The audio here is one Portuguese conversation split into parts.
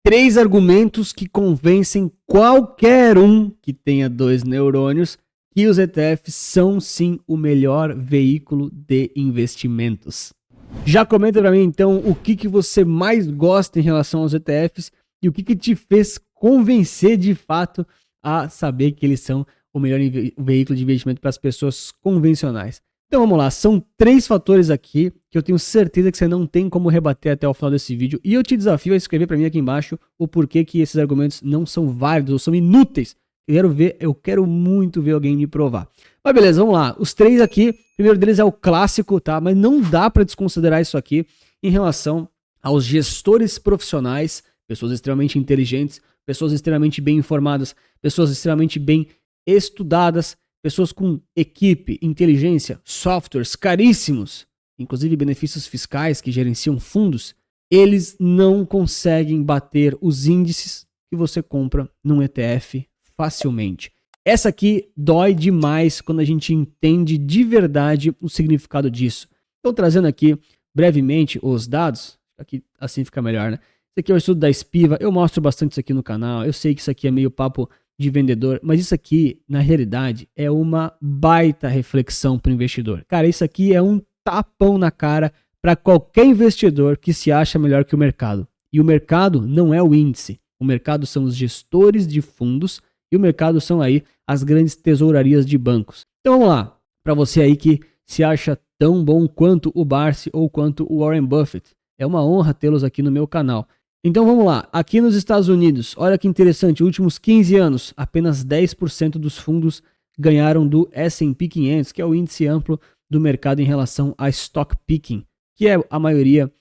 3 argumentos que convencem qualquer um que tenha 2 neurônios que os ETFs são sim o melhor veículo de investimentos. Já comenta para mim então o que você mais gosta em relação aos ETFs e o que te fez convencer de fato a saber que eles são o melhor veículo de investimento para as pessoas convencionais. Então vamos lá, são 3 fatores aqui que eu tenho certeza que você não tem como rebater até o final desse vídeo e eu te desafio a escrever para mim aqui embaixo o porquê que esses argumentos não são válidos ou são inúteis. Eu quero muito ver alguém me provar. Mas beleza, vamos lá. Os 3 aqui, o primeiro deles é o clássico, tá? Mas não dá para desconsiderar isso aqui em relação aos gestores profissionais, pessoas extremamente inteligentes, pessoas extremamente bem informadas, pessoas extremamente bem estudadas, pessoas com equipe, inteligência, softwares caríssimos, inclusive benefícios fiscais que gerenciam fundos, eles não conseguem bater os índices que você compra num ETF facilmente. Essa aqui dói demais quando a gente entende de verdade o significado disso. Estou trazendo aqui brevemente os dados, aqui assim fica melhor, né? Esse aqui é o estudo da Spiva, eu mostro bastante isso aqui no canal, eu sei que isso aqui é meio papo de vendedor, mas isso aqui, na realidade, é uma baita reflexão para o investidor. Cara, isso aqui é um tapão na cara para qualquer investidor que se acha melhor que o mercado. E o mercado não é o índice, o mercado são os gestores de fundos e o mercado são aí as grandes tesourarias de bancos. Então vamos lá, para você aí que se acha tão bom quanto o Barsi ou quanto o Warren Buffett. É uma honra tê-los aqui no meu canal. Então vamos lá, aqui nos Estados Unidos, olha que interessante, últimos 15 anos, apenas 10% dos fundos ganharam do S&P 500, que é o índice amplo do mercado em relação a stock picking, que é a maioria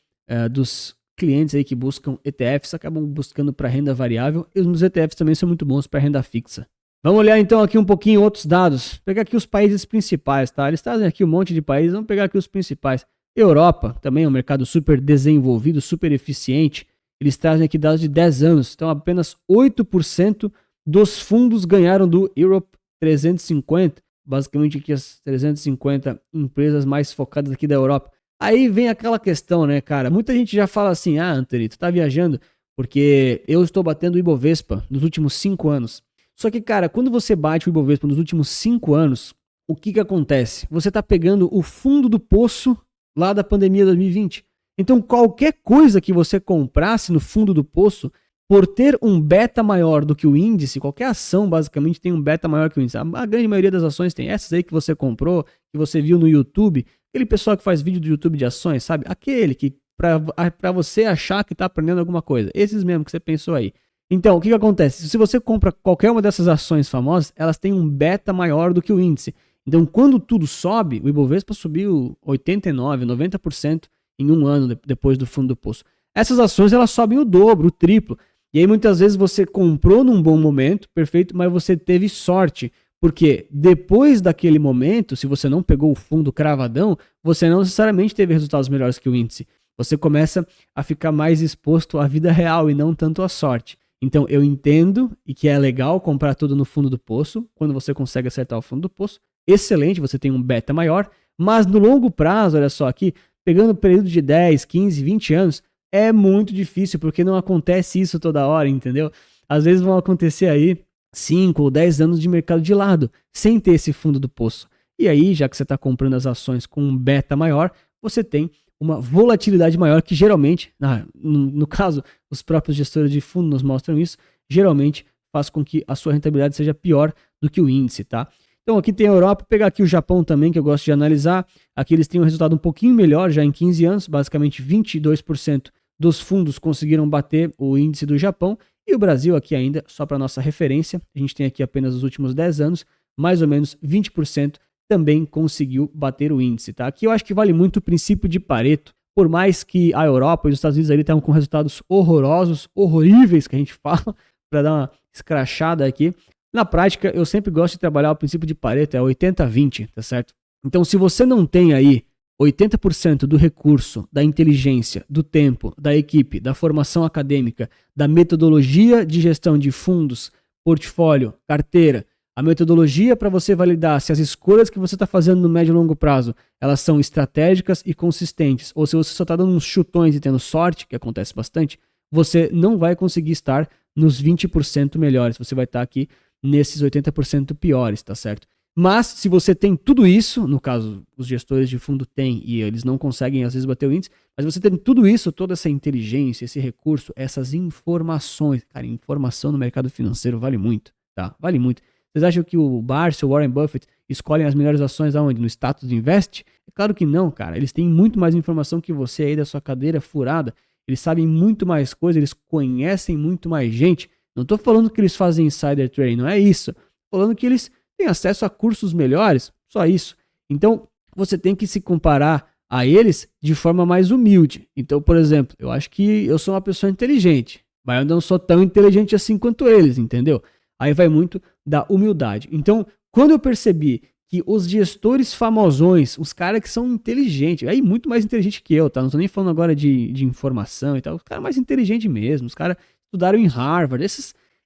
dos clientes aí que buscam ETFs, acabam buscando para renda variável, e os ETFs também são muito bons para renda fixa. Vamos olhar então aqui um pouquinho outros dados, vou pegar aqui os países principais, tá? Eles trazem aqui um monte de países, vamos pegar aqui os principais. Europa também é um mercado super desenvolvido, super eficiente. Eles trazem aqui dados de 10 anos, então apenas 8% dos fundos ganharam do Europe 350, basicamente aqui as 350 empresas mais focadas aqui da Europa. Aí vem aquela questão, né, cara, muita gente já fala assim, Anthony, tu tá viajando porque eu estou batendo o Ibovespa nos últimos 5 anos. Só que, cara, quando você bate o Ibovespa nos últimos 5 anos, o que acontece? Você tá pegando o fundo do poço lá da pandemia 2020. Então, qualquer coisa que você comprasse no fundo do poço, por ter um beta maior do que o índice, qualquer ação basicamente tem um beta maior que o índice. A grande maioria das ações tem. Essas aí que você comprou, que você viu no YouTube, aquele pessoal que faz vídeo do YouTube de ações, sabe? Aquele que, pra você achar que tá aprendendo alguma coisa. Esses mesmo que você pensou aí. Então, o que acontece? Se você compra qualquer uma dessas ações famosas, elas têm um beta maior do que o índice. Então, quando tudo sobe, o Ibovespa subiu 89%, 90%, em um ano depois do fundo do poço. Essas ações elas sobem o dobro, o triplo. E aí muitas vezes você comprou num bom momento, perfeito, mas você teve sorte. Porque depois daquele momento, se você não pegou o fundo cravadão, você não necessariamente teve resultados melhores que o índice. Você começa a ficar mais exposto à vida real e não tanto à sorte. Então eu entendo e que é legal comprar tudo no fundo do poço, quando você consegue acertar o fundo do poço. Excelente, você tem um beta maior, mas no longo prazo, olha só aqui, pegando um período de 10, 15, 20 anos, é muito difícil, porque não acontece isso toda hora, entendeu? Às vezes vão acontecer aí 5 ou 10 anos de mercado de lado, sem ter esse fundo do poço. E aí, já que você está comprando as ações com um beta maior, você tem uma volatilidade maior, que geralmente, no caso, os próprios gestores de fundo nos mostram isso, geralmente faz com que a sua rentabilidade seja pior do que o índice, tá? Então aqui tem a Europa, vou pegar aqui o Japão também, que eu gosto de analisar. Aqui eles têm um resultado um pouquinho melhor já em 15 anos, basicamente 22% dos fundos conseguiram bater o índice do Japão. E o Brasil aqui ainda, só para nossa referência, a gente tem aqui apenas os últimos 10 anos, mais ou menos 20% também conseguiu bater o índice, tá? Aqui eu acho que vale muito o princípio de Pareto, por mais que a Europa e os Estados Unidos ali estão com resultados horrorosos, horríveis, que a gente fala, para dar uma escrachada aqui. Na prática, eu sempre gosto de trabalhar o princípio de Pareto, é 80-20, tá certo? Então, se você não tem aí 80% do recurso, da inteligência, do tempo, da equipe, da formação acadêmica, da metodologia de gestão de fundos, portfólio, carteira, a metodologia para você validar se as escolhas que você está fazendo no médio e longo prazo, elas são estratégicas e consistentes, ou se você só está dando uns chutões e tendo sorte, que acontece bastante, você não vai conseguir estar nos 20% melhores. Você vai estar aqui nesses 80% piores, tá certo? Mas se você tem tudo isso, no caso, os gestores de fundo têm e eles não conseguem às vezes bater o índice, mas você tem tudo isso, toda essa inteligência, esse recurso, essas informações. Cara, informação no mercado financeiro vale muito, tá? Vale muito. Vocês acham que o Barça, o Warren Buffett escolhem as melhores ações aonde? No status invest? É claro que não, cara. Eles têm muito mais informação que você aí da sua cadeira furada. Eles sabem muito mais coisas, eles conhecem muito mais gente. Não tô falando que eles fazem insider trading, não é isso. Tô falando que eles têm acesso a cursos melhores, só isso. Então, você tem que se comparar a eles de forma mais humilde. Então, por exemplo, eu acho que eu sou uma pessoa inteligente, mas eu não sou tão inteligente assim quanto eles, entendeu? Aí vai muito da humildade. Então, quando eu percebi que os gestores famosões, os caras que são inteligentes, aí muito mais inteligente que eu, tá? Não tô nem falando agora de informação e tal, os caras mais inteligentes mesmo, os caras estudaram em Harvard,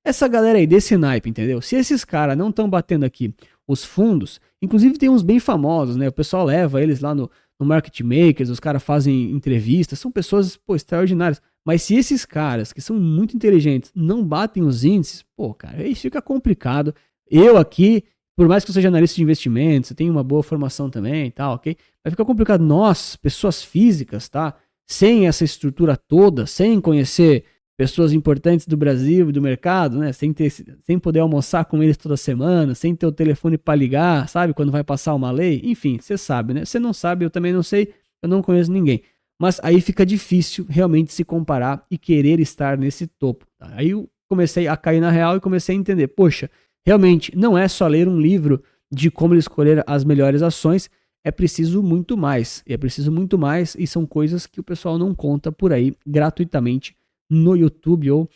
essa galera aí desse naipe, entendeu? Se esses caras não estão batendo aqui os fundos, inclusive tem uns bem famosos, né? O pessoal leva eles lá no Market Makers, os caras fazem entrevistas, são pessoas, pô, extraordinárias. Mas se esses caras, que são muito inteligentes, não batem os índices, pô, cara, aí fica complicado. Eu aqui, por mais que eu seja analista de investimentos, eu tenho uma boa formação também e tal, ok? Vai ficar complicado. Nós, pessoas físicas, tá? Sem essa estrutura toda, sem conhecer pessoas importantes do Brasil e do mercado, né? Sem poder almoçar com eles toda semana, sem ter o telefone para ligar, sabe? Quando vai passar uma lei. Enfim, você sabe, né? Você não sabe, eu também não sei, eu não conheço ninguém. Mas aí fica difícil realmente se comparar e querer estar nesse topo. Tá? Aí eu comecei a cair na real e comecei a entender, poxa, realmente não é só ler um livro de como escolher as melhores ações, é preciso muito mais. É preciso muito mais e são coisas que o pessoal não conta por aí gratuitamente no YouTube ou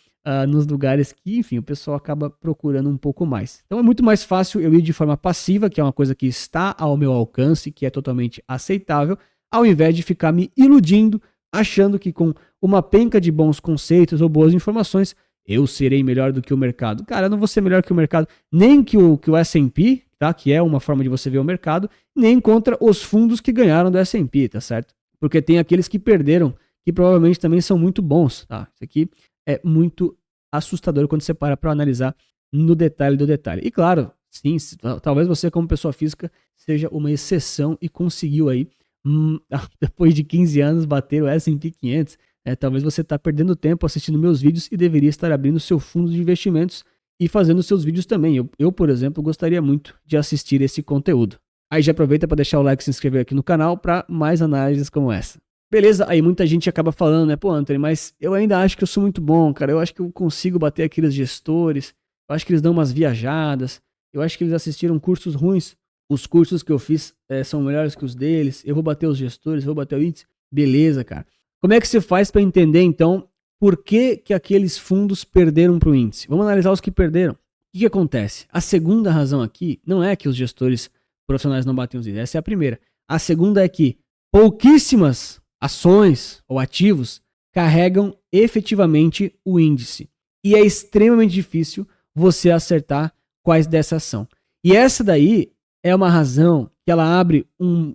nos lugares que, enfim, o pessoal acaba procurando um pouco mais. Então é muito mais fácil eu ir de forma passiva, que é uma coisa que está ao meu alcance, que é totalmente aceitável, ao invés de ficar me iludindo, achando que com uma penca de bons conceitos ou boas informações, eu serei melhor do que o mercado. Cara, eu não vou ser melhor que o mercado, nem que o S&P, tá? Que é uma forma de você ver o mercado, nem contra os fundos que ganharam do S&P, tá certo? Porque tem aqueles que perderam, que provavelmente também são muito bons, tá? Isso aqui é muito assustador quando você para analisar no detalhe do detalhe. E claro, sim, talvez você como pessoa física seja uma exceção e conseguiu aí, depois de 15 anos, bater o S&P 500. Talvez você está perdendo tempo assistindo meus vídeos e deveria estar abrindo seu fundo de investimentos e fazendo seus vídeos também. Eu, por exemplo, gostaria muito de assistir esse conteúdo. Aí já aproveita para deixar o like e se inscrever aqui no canal para mais análises como essa. Beleza, aí muita gente acaba falando, né, pô, Anthony, mas eu ainda acho que eu sou muito bom, cara, eu acho que eu consigo bater aqueles gestores, eu acho que eles dão umas viajadas, eu acho que eles assistiram cursos ruins, os cursos que eu fiz são melhores que os deles, eu vou bater os gestores, eu vou bater o índice, beleza, cara. Como é que você faz para entender, então, por que que aqueles fundos perderam para o índice? Vamos analisar os que perderam. O que acontece? A segunda razão aqui não é que os gestores profissionais não batem os índices, essa é a primeira. A segunda é que pouquíssimas ações ou ativos carregam efetivamente o índice. E é extremamente difícil você acertar quais dessas são. E essa daí é uma razão que ela abre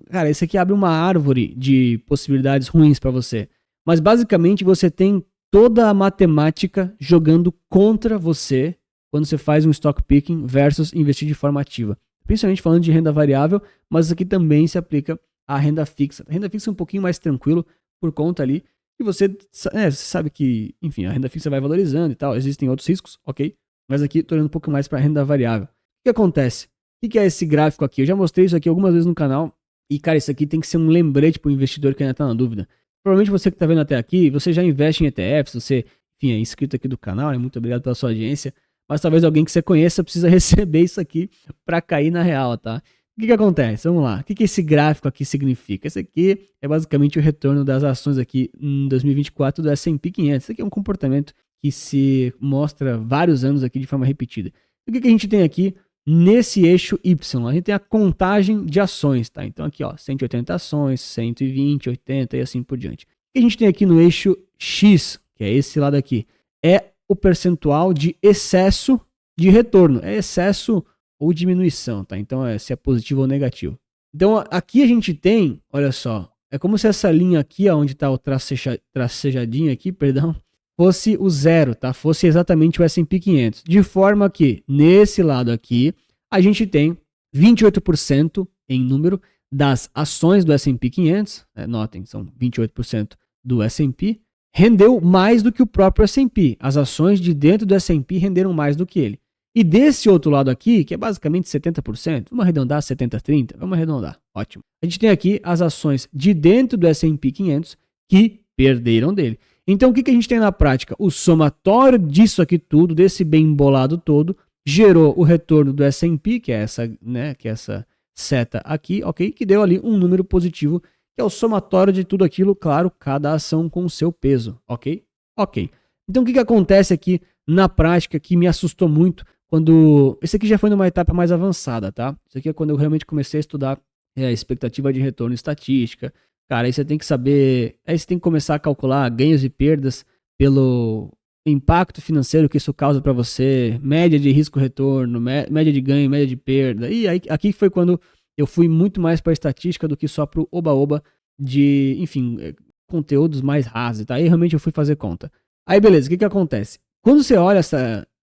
Cara, isso aqui abre uma árvore de possibilidades ruins para você. Mas basicamente você tem toda a matemática jogando contra você quando você faz um stock picking versus investir de forma ativa. Principalmente falando de renda variável, mas isso aqui também se aplica à renda fixa. A renda fixa é um pouquinho mais tranquilo por conta ali que você sabe que, enfim, a renda fixa vai valorizando e tal, existem outros riscos, ok? Mas aqui estou olhando um pouco mais para a renda variável. O que acontece? O que é esse gráfico aqui? Eu já mostrei isso aqui algumas vezes no canal e, cara, isso aqui tem que ser um lembrete para o investidor que ainda está na dúvida. Provavelmente você que está vendo até aqui, você já investe em ETFs, você, enfim, é inscrito aqui do canal, né? Muito obrigado pela sua audiência. Mas talvez alguém que você conheça precisa receber isso aqui para cair na real, tá? O que acontece? Vamos lá. O que esse gráfico aqui significa? Esse aqui é basicamente o retorno das ações aqui em 2024 do S&P 500. Esse aqui é um comportamento que se mostra vários anos aqui de forma repetida. E o que a gente tem aqui nesse eixo Y? A gente tem a contagem de ações, tá? Então aqui, ó, 180 ações, 120, 80 e assim por diante. O que a gente tem aqui no eixo X, que é esse lado aqui, é o percentual de excesso de retorno. É excesso ou diminuição, tá? Então se é positivo ou negativo. Então aqui a gente tem, olha só, é como se essa linha aqui, onde está o tracejadinho aqui, perdão, fosse o zero, tá? Fosse exatamente o S&P 500. De forma que, nesse lado aqui, a gente tem 28% em número das ações do S&P 500, notem, são 28% do S&P, rendeu mais do que o próprio S&P. As ações de dentro do S&P renderam mais do que ele. E desse outro lado aqui, que é basicamente 70%, vamos arredondar 70-30, vamos arredondar, ótimo. A gente tem aqui as ações de dentro do S&P 500 que perderam dele. Então o que a gente tem na prática? O somatório disso aqui tudo, desse bem bolado todo, gerou o retorno do S&P, que é essa, né, que é essa seta aqui, ok? Que deu ali um número positivo, que é o somatório de tudo aquilo, claro, cada ação com o seu peso, ok? Ok. Então o que acontece aqui na prática que me assustou muito quando... Esse aqui já foi numa etapa mais avançada, tá? Isso aqui é quando eu realmente comecei a estudar expectativa de retorno estatística. Cara, aí você tem que saber... Aí você tem que começar a calcular ganhos e perdas pelo impacto financeiro que isso causa para você, média de risco-retorno, média de ganho, média de perda. E aí, aqui foi quando eu fui muito mais para estatística do que só para o oba-oba de, enfim, conteúdos mais rasos, tá? Aí realmente eu fui fazer conta. Aí beleza, o que acontece? Quando você olha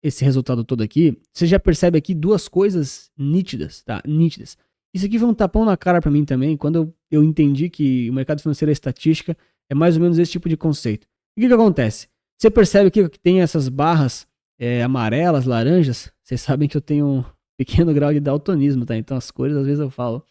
esse resultado todo aqui, você já percebe aqui duas coisas nítidas, tá? Nítidas. Isso aqui foi um tapão na cara para mim também, quando eu entendi que o mercado financeiro e a estatística é mais ou menos esse tipo de conceito. O que acontece? Você percebe que tem essas barras amarelas, laranjas. Vocês sabem que eu tenho um pequeno grau de daltonismo, tá? Então as cores às vezes eu falo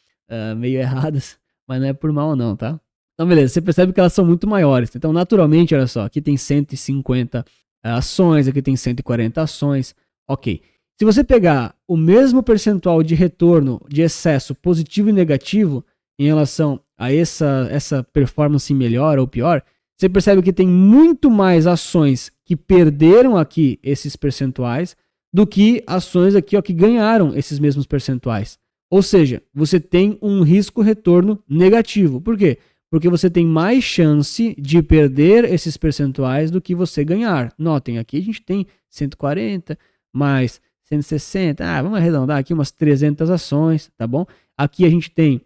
meio erradas, mas não é por mal não, tá? Então beleza, você percebe que elas são muito maiores. Então naturalmente, olha só, aqui tem 150 ações, aqui tem 140 ações, ok. Se você pegar o mesmo percentual de retorno de excesso positivo e negativo em relação a essa performance melhor ou pior, você percebe que tem muito mais ações que perderam aqui esses percentuais do que ações aqui ó, que ganharam esses mesmos percentuais. Ou seja, você tem um risco-retorno negativo. Por quê? Porque você tem mais chance de perder esses percentuais do que você ganhar. Notem, aqui a gente tem 140 mais 160, vamos arredondar aqui umas 300 ações, tá bom? Aqui a gente tem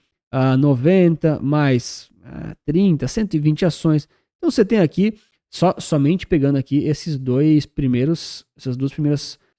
90 mais 30, 120 ações. Então você tem aqui, somente pegando aqui essas duas primeiras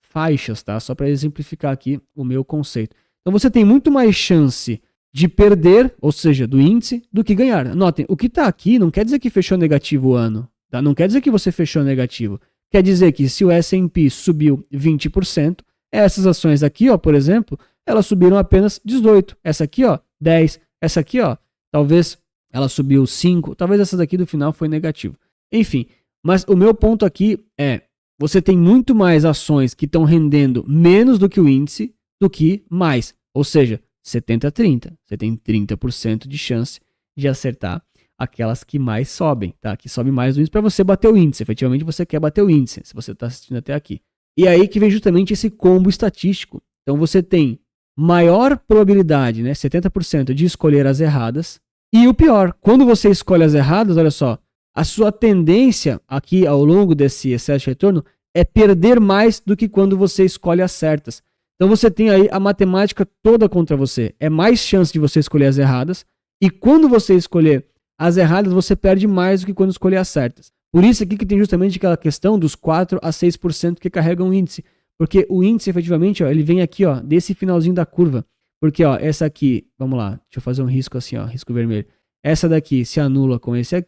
faixas, tá? Só para exemplificar aqui o meu conceito. Então você tem muito mais chance de perder, ou seja, do índice, do que ganhar. Notem, o que está aqui não quer dizer que fechou negativo o ano, tá? Não quer dizer que você fechou negativo. Quer dizer que se o S&P subiu 20%, essas ações aqui, ó, por exemplo, elas subiram apenas 18. Essa aqui, ó, 10. Essa aqui, ó, talvez ela subiu 5. Talvez essa daqui do final foi negativo. Enfim, mas o meu ponto aqui é, você tem muito mais ações que estão rendendo menos do que o índice do que mais. Ou seja, 70-30. Você tem 30% de chance de acertar aquelas que mais sobem, tá? Que sobe mais do índice para você bater o índice. Efetivamente você quer bater o índice, se você está assistindo até aqui. E aí que vem justamente esse combo estatístico. Então você tem maior probabilidade, né, 70% de escolher as erradas. E o pior, quando você escolhe as erradas, olha só, a sua tendência aqui ao longo desse excesso de retorno é perder mais do que quando você escolhe as certas. Então você tem aí a matemática toda contra você. É mais chance de você escolher as erradas. E quando você escolher as erradas, você perde mais do que quando escolher as certas. Por isso aqui que tem justamente aquela questão dos 4 a 6% que carregam o índice. Porque o índice, efetivamente, ó, ele vem aqui, ó, desse finalzinho da curva. Porque, ó, essa aqui, vamos lá, deixa eu fazer um risco assim, ó, risco vermelho. Essa daqui se anula com esse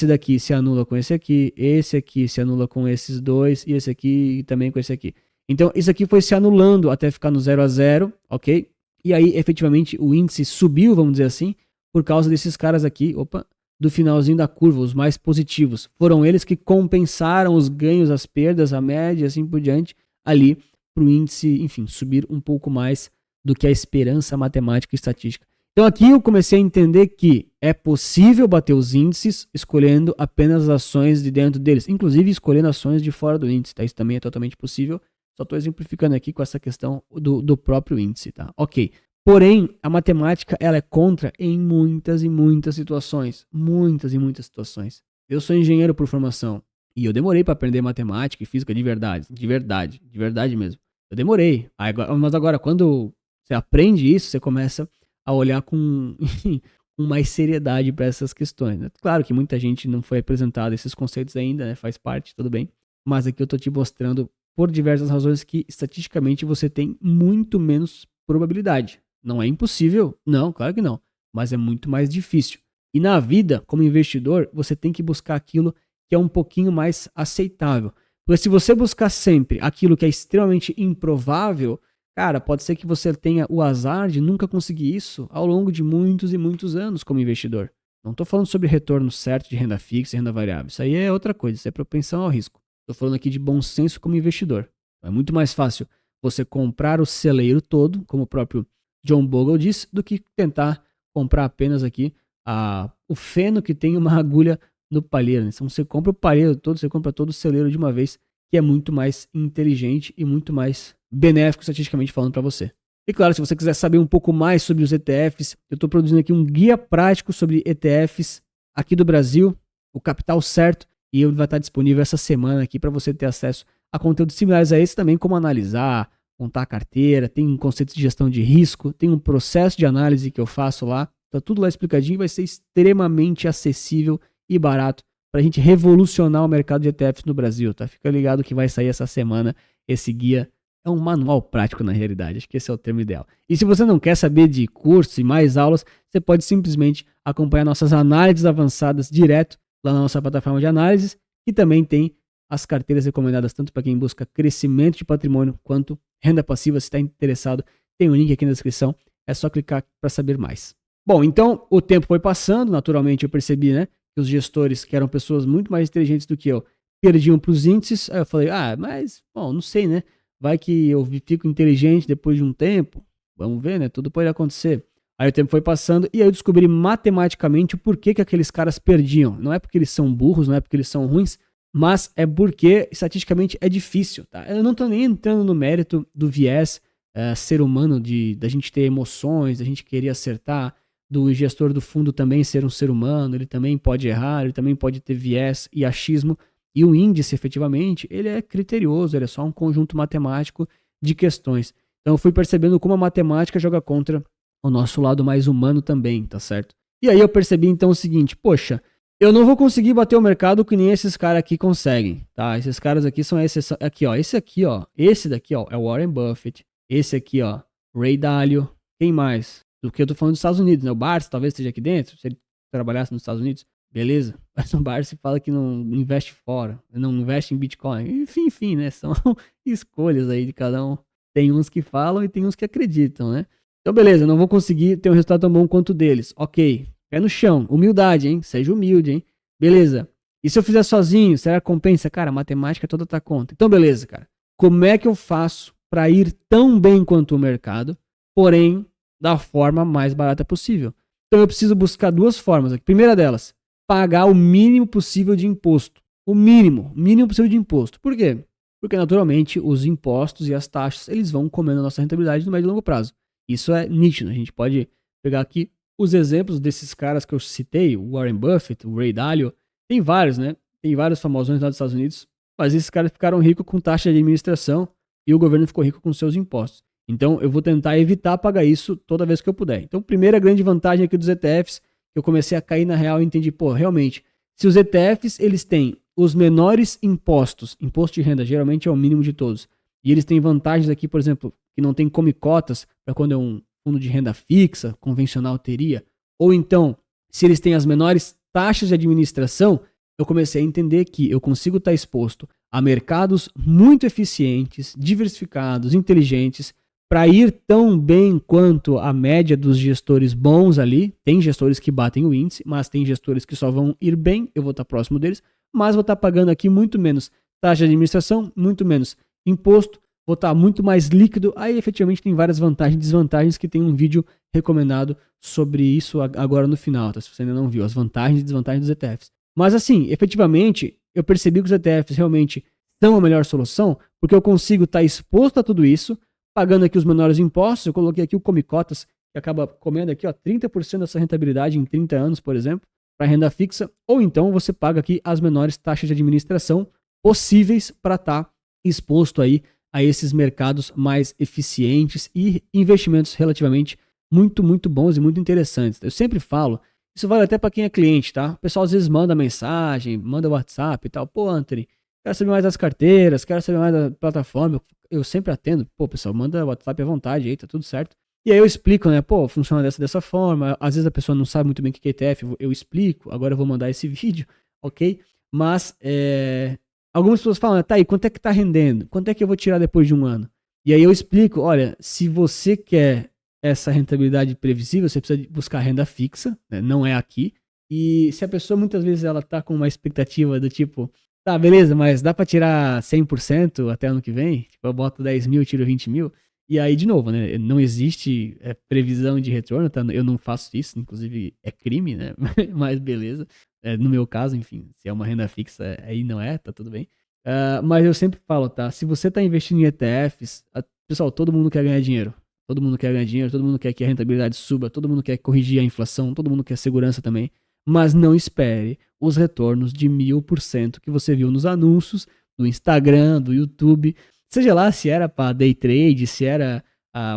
daqui se anula com esse aqui se anula com esses dois, e esse aqui também com esse aqui. Então, isso aqui foi se anulando até ficar no 0 a 0, ok? E aí, efetivamente, o índice subiu, vamos dizer assim, por causa desses caras aqui, do finalzinho da curva, os mais positivos. Foram eles que compensaram os ganhos, as perdas, a média, assim por diante, ali para o índice, enfim, subir um pouco mais do que a esperança matemática e estatística. Então aqui eu comecei a entender que é possível bater os índices escolhendo apenas as ações de dentro deles, inclusive escolhendo ações de fora do índice, tá? Isso também é totalmente possível, só estou exemplificando aqui com essa questão do próprio índice, tá? Ok. Porém, a matemática ela é contra em muitas e muitas situações. Muitas e muitas situações. Eu sou engenheiro por formação e eu demorei para aprender matemática e física de verdade mesmo. Eu demorei. Mas agora, quando você aprende isso, você começa a olhar com com mais seriedade para essas questões, né? Claro que muita gente não foi apresentado esses conceitos ainda, né? Faz parte, tudo bem. Mas aqui eu tô te mostrando por diversas razões que estatisticamente você tem muito menos probabilidade. Não é impossível? Não, claro que não. Mas é muito mais difícil. E na vida, como investidor, você tem que buscar aquilo que é um pouquinho mais aceitável. Porque se você buscar sempre aquilo que é extremamente improvável, cara, pode ser que você tenha o azar de nunca conseguir isso ao longo de muitos e muitos anos como investidor. Não estou falando sobre retorno certo de renda fixa e renda variável. Isso aí é outra coisa, isso é propensão ao risco. Estou falando aqui de bom senso como investidor. É muito mais fácil você comprar o celeiro todo, como o próprio John Bogle disse, do que tentar comprar apenas aqui o feno que tem uma agulha no palheiro. Né? Então você compra o palheiro todo, você compra todo o celeiro de uma vez, que é muito mais inteligente e muito mais benéfico estatisticamente falando para você. E claro, se você quiser saber um pouco mais sobre os ETFs, eu estou produzindo aqui um guia prático sobre ETFs aqui do Brasil, o Capital Certo, e ele vai estar disponível essa semana aqui para você ter acesso a conteúdos similares a esse também, como analisar, montar a carteira, tem um conceito de gestão de risco, tem um processo de análise que eu faço lá, tá tudo lá explicadinho, vai ser extremamente acessível e barato para a gente revolucionar o mercado de ETFs no Brasil, tá? Fica ligado que vai sair essa semana esse guia. É um manual prático na realidade, acho que esse é o termo ideal. E se você não quer saber de cursos e mais aulas, você pode simplesmente acompanhar nossas análises avançadas direto lá na nossa plataforma de análises, e também tem as carteiras recomendadas tanto para quem busca crescimento de patrimônio quanto renda passiva. Se está interessado, tem um link aqui na descrição, é só clicar para saber mais. Bom, então o tempo foi passando, naturalmente eu percebi, né, que os gestores, que eram pessoas muito mais inteligentes do que eu, perdiam para os índices. Aí eu falei, mas, bom, não sei, né? Vai que eu fico inteligente depois de um tempo. Vamos ver, né? Tudo pode acontecer. Aí o tempo foi passando e aí eu descobri matematicamente o porquê que aqueles caras perdiam. Não é porque eles são burros, não é porque eles são ruins, mas é porque estatisticamente é difícil, tá? Eu não tô nem entrando no mérito do viés ser humano, da gente ter emoções, da gente querer acertar, do gestor do fundo também ser um ser humano, ele também pode errar, ele também pode ter viés e achismo. E o índice, efetivamente, ele é criterioso, ele é só um conjunto matemático de questões. Então eu fui percebendo como a matemática joga contra o nosso lado mais humano também, tá certo? E aí eu percebi então o seguinte, poxa, eu não vou conseguir bater o mercado que nem esses caras aqui conseguem, tá? Esses caras aqui são a exceção. Aqui, ó, esse daqui, ó, é o Warren Buffett. Esse aqui, ó, Ray Dalio. Quem mais? Do que eu tô falando dos Estados Unidos, né? O Barça talvez esteja aqui dentro, se ele trabalhasse nos Estados Unidos. Beleza, mas o Barça fala que não investe fora, não investe em Bitcoin. Enfim, né? São escolhas aí de cada um. Tem uns que falam e tem uns que acreditam, né? Então, beleza, não vou conseguir ter um resultado tão bom quanto o deles. Ok, pé no chão, humildade, hein? Seja humilde, hein? Beleza. E se eu fizer sozinho, será que compensa? Cara, a matemática toda tá conta. Então, beleza, cara. Como é que eu faço para ir tão bem quanto o mercado, porém da forma mais barata possível? Então, eu preciso buscar duas formas aqui. Primeira delas, pagar o mínimo possível de imposto. O mínimo possível de imposto. Por quê? Porque, naturalmente, os impostos e as taxas, eles vão comendo a nossa rentabilidade no médio e longo prazo. Isso é nítido. A gente pode pegar aqui os exemplos desses caras que eu citei, o Warren Buffett, o Ray Dalio. Tem vários, né? Tem vários famosões lá dos Estados Unidos, mas esses caras ficaram ricos com taxa de administração e o governo ficou rico com seus impostos. Então, eu vou tentar evitar pagar isso toda vez que eu puder. Então, primeira grande vantagem aqui dos ETFs, eu comecei a cair na real e entendi, realmente, se os ETFs, eles têm os menores impostos, imposto de renda geralmente é o mínimo de todos, e eles têm vantagens aqui, por exemplo, que não tem come cotas, para quando é um fundo de renda fixa, convencional teria, ou então, se eles têm as menores taxas de administração, eu comecei a entender que eu consigo estar exposto a mercados muito eficientes, diversificados, inteligentes, para ir tão bem quanto a média dos gestores bons ali. Tem gestores que batem o índice, mas tem gestores que só vão ir bem, eu vou estar próximo deles, mas vou estar pagando aqui muito menos taxa de administração, muito menos imposto, vou estar muito mais líquido. Aí efetivamente tem várias vantagens e desvantagens que tem um vídeo recomendado sobre isso agora no final, tá? Se você ainda não viu, as vantagens e desvantagens dos ETFs. Mas assim, efetivamente, eu percebi que os ETFs realmente são a melhor solução, porque eu consigo estar exposto a tudo isso, pagando aqui os menores impostos. Eu coloquei aqui o Come Cotas, que acaba comendo aqui, ó, 30% dessa rentabilidade em 30 anos, por exemplo, para renda fixa, ou então você paga aqui as menores taxas de administração possíveis para estar exposto aí a esses mercados mais eficientes e investimentos relativamente muito bons e muito interessantes. Eu sempre falo Isso vale até para quem é cliente, tá? O pessoal às vezes manda mensagem, manda WhatsApp e tal. Pô, Anthony, quero saber mais das carteiras, quero saber mais da plataforma. Eu sempre atendo. Pô, pessoal, manda WhatsApp à vontade aí, tá tudo certo. E aí eu explico, né? Pô, funciona dessa forma. Às vezes a pessoa não sabe muito bem o que é ETF, eu explico. Agora eu vou mandar esse vídeo, ok? Mas algumas pessoas falam, tá aí, quanto é que tá rendendo? Quanto é que eu vou tirar depois de um ano? E aí eu explico, olha, se você quer essa rentabilidade previsível, você precisa buscar renda fixa, né? Não é aqui. E se a pessoa muitas vezes ela tá com uma expectativa do tipo, tá, beleza, mas dá pra tirar 100% até ano que vem? Tipo, eu boto 10 mil, tiro 20 mil. E aí, de novo, né? Não existe previsão de retorno, tá? Eu não faço isso, inclusive é crime, né? Mas beleza. No meu caso, enfim, se é uma renda fixa, aí não é, tá tudo bem. Mas eu sempre falo, tá? Se você tá investindo em ETFs, pessoal, todo mundo quer ganhar dinheiro. Todo mundo quer ganhar dinheiro, todo mundo quer que a rentabilidade suba, todo mundo quer corrigir a inflação, todo mundo quer segurança também. Mas não espere os retornos de 1000% que você viu nos anúncios do Instagram, do YouTube. Seja lá se era para day trade, se era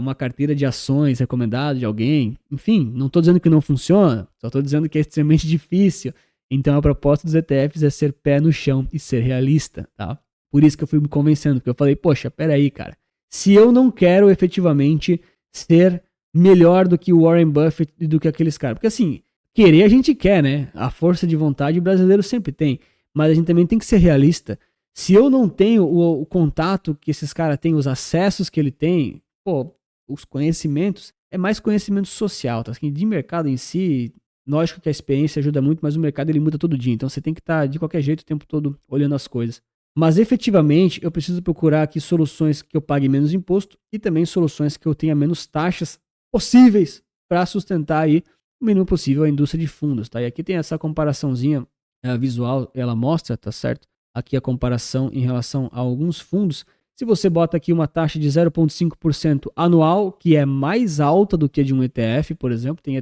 uma carteira de ações recomendada de alguém. Enfim, não estou dizendo que não funciona, só estou dizendo que é extremamente difícil. Então a proposta dos ETFs é ser pé no chão e ser realista, tá? Por isso que eu fui me convencendo, porque eu falei, poxa, peraí, cara. Se eu não quero efetivamente ser melhor do que o Warren Buffett e do que aqueles caras. Porque assim, querer a gente quer, né? A força de vontade o brasileiro sempre tem. Mas a gente também tem que ser realista. Se eu não tenho o contato que esses caras têm, os acessos que ele tem, pô, os conhecimentos, é mais conhecimento social, tá? De mercado em si, lógico que a experiência ajuda muito, mas o mercado ele muda todo dia. Então você tem que estar de qualquer jeito o tempo todo olhando as coisas. Mas efetivamente eu preciso procurar aqui soluções que eu pague menos imposto e também soluções que eu tenha menos taxas possíveis para sustentar aí o mínimo possível a indústria de fundos, tá? E aqui tem essa comparaçãozinha visual, ela mostra, tá certo? Aqui a comparação em relação a alguns fundos. Se você bota aqui uma taxa de 0,5% anual, que é mais alta do que a de um ETF, por exemplo, tem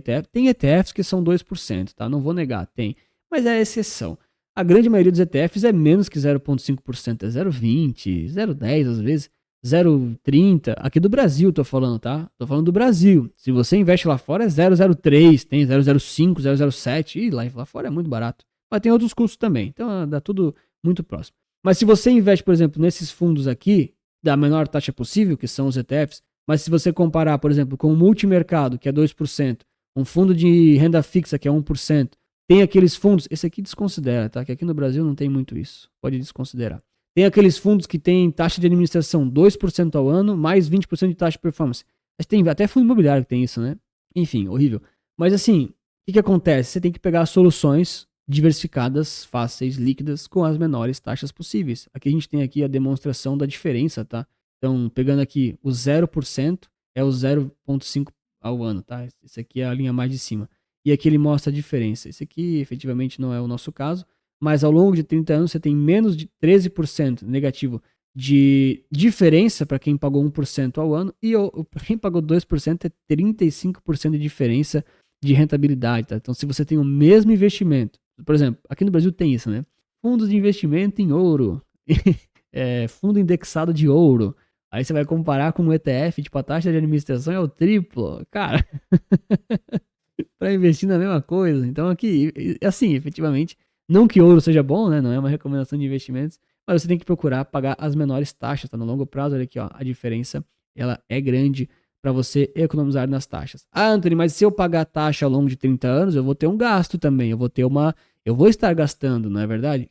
ETFs que são 2%, tá? Não vou negar, tem, mas é a exceção. A grande maioria dos ETFs é menos que 0,5%, é 0,20, 0,10 às vezes, 0,30. Aqui do Brasil tô falando, tá? Tô falando do Brasil. Se você investe lá fora é 0,03, tem 0,05, 0,07, e lá fora é muito barato. Mas tem outros custos também, então dá tudo muito próximo. Mas se você investe, por exemplo, nesses fundos aqui, da menor taxa possível, que são os ETFs, mas se você comparar, por exemplo, com o multimercado, que é 2%, um fundo de renda fixa, que é 1%, tem aqueles fundos, esse aqui desconsidera, tá? Que aqui no Brasil não tem muito isso, pode desconsiderar. Tem aqueles fundos que tem taxa de administração 2% ao ano, mais 20% de taxa de performance. Mas tem até fundo imobiliário que tem isso, né? Enfim, horrível. Mas assim, o que acontece? Você tem que pegar soluções diversificadas, fáceis, líquidas, com as menores taxas possíveis. Aqui a gente tem aqui a demonstração da diferença, tá? Então, pegando aqui o 0% é o 0,5 ao ano, tá? Esse aqui é a linha mais de cima. E aqui ele mostra a diferença. Esse aqui efetivamente não é o nosso caso, mas ao longo de 30 anos você tem menos de 13% negativo de diferença para quem pagou 1% ao ano e para quem pagou 2% é 35% de diferença de rentabilidade, tá? Então se você tem o mesmo investimento, por exemplo, aqui no Brasil tem isso, né? Fundos de investimento em ouro, fundo indexado de ouro, aí você vai comparar com um ETF, tipo a taxa de administração é o triplo, cara, para investir na mesma coisa. Então aqui, assim, efetivamente, não que ouro seja bom, né? Não é uma recomendação de investimentos, mas você tem que procurar pagar as menores taxas, tá? No longo prazo, olha aqui, ó, a diferença, ela é grande para você economizar nas taxas. Ah, Anthony, mas se eu pagar a taxa ao longo de 30 anos, eu vou ter um gasto também, eu vou estar gastando, não é verdade?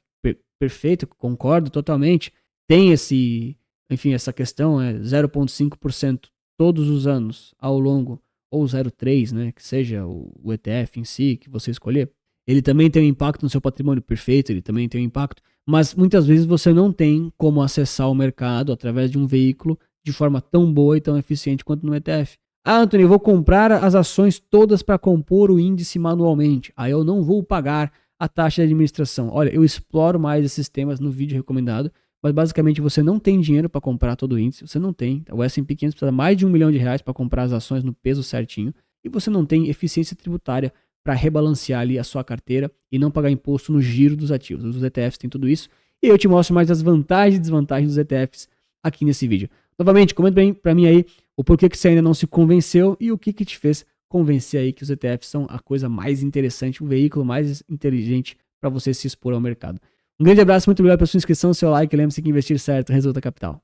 Perfeito, concordo totalmente. Tem essa questão, 0,5% todos os anos ao longo, ou 0,3, né, que seja o ETF em si, que você escolher. Ele também tem um impacto no seu patrimônio, perfeito, ele também tem um impacto, mas muitas vezes você não tem como acessar o mercado através de um veículo de forma tão boa e tão eficiente quanto no ETF. Ah, Anthony, eu vou comprar as ações todas para compor o índice manualmente. Aí eu não vou pagar a taxa de administração. Olha, eu exploro mais esses temas no vídeo recomendado, mas basicamente você não tem dinheiro para comprar todo o índice, você não tem. O S&P 500 precisa mais de R$1 milhão para comprar as ações no peso certinho, e você não tem eficiência tributária para rebalancear ali a sua carteira e não pagar imposto no giro dos ativos. Os ETFs têm tudo isso, e eu te mostro mais as vantagens e desvantagens dos ETFs aqui nesse vídeo. Novamente, comenta para mim aí o porquê que você ainda não se convenceu e o que te fez convencer aí que os ETFs são a coisa mais interessante, um veículo mais inteligente para você se expor ao mercado. Um grande abraço, muito obrigado pela sua inscrição, seu like, lembre-se que investir certo resulta capital.